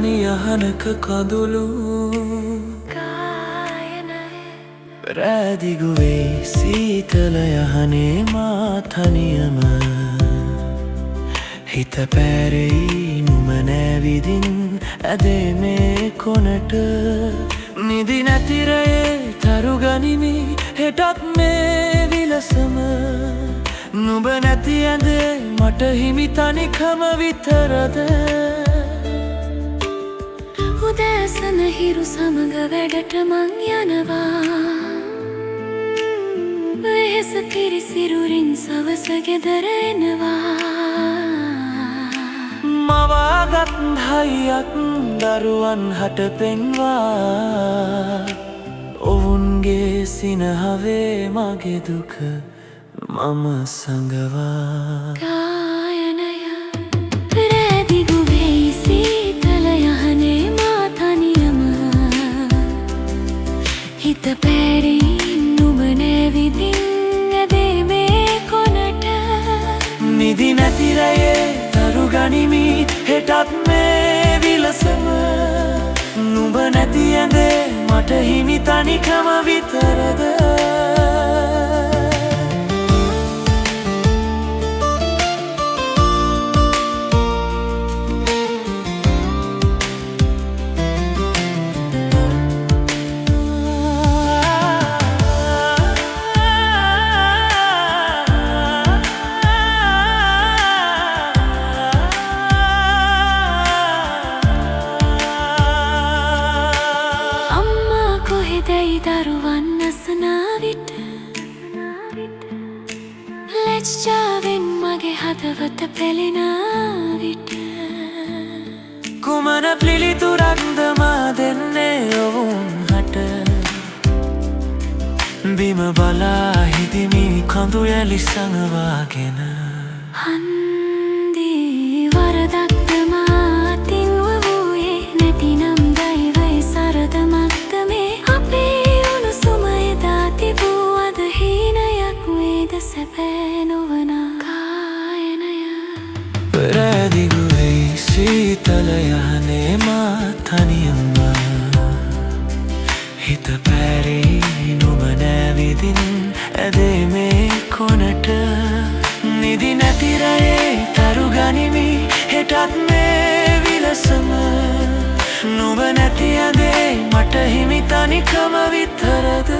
තනි අහනක කඳුළු රැදිගුවේ සීතල යහනේ මා තනියම හිත පැරෙයි නුම නැවිදින් ඇදේ මේ කොනට නිදි නැතිරයේ තරු ගනිමි හෙටත් මේ විලසම නුඹ නැති ඇඳේ මට හිමි තනිකම විතරද උදෑසන හිරු සමග වැඩට මං යනවා වෙහෙස පිරිසිරුරින් සවස ගෙදර එනවා මවාගත් හයියක් දරුවන් හට පෙන්වා ඔවුන්ගේ සිනහවේ මගේ දුක මම සඟවා ගායනය රැදිගුවේ සීතල යහනේ මා තනියම හිත පැරී නුඹ නැවිදින් ඇදේ මේ කොනට නිදි නැතිරයේ තරු ගනිමි හෙටත් මේ විලසම නුඹ නැති ඇඳේ මට හිමි තනිකම විතරද දරුවන් අසනා විට ලැජ්ජාවෙන් මගේ හදවත පෙළෙන විට කුමන පිළිතුරක්ද මා දෙන්නේ ඔවුන් හට බිම බලා හිදිමි කඳු යලි සඟවාගෙන හන්දී වරදක්ද මා අතින් වූයේ නැතිනම් දෛවයේ සරදමක්ද මේ සැපෑ නොවනා ගායනය රැදිගුවේ සීතල යහනේ මා තනියම හිත පැරෙයි නුඹ නැවිදින් ඇදේ මේ කොනට නිදි නැතිරයේ තරු ගනිමි හෙටත් මේ විලසම නුඹ නැති ඇඳේ මට හිමි තනිකම විතරද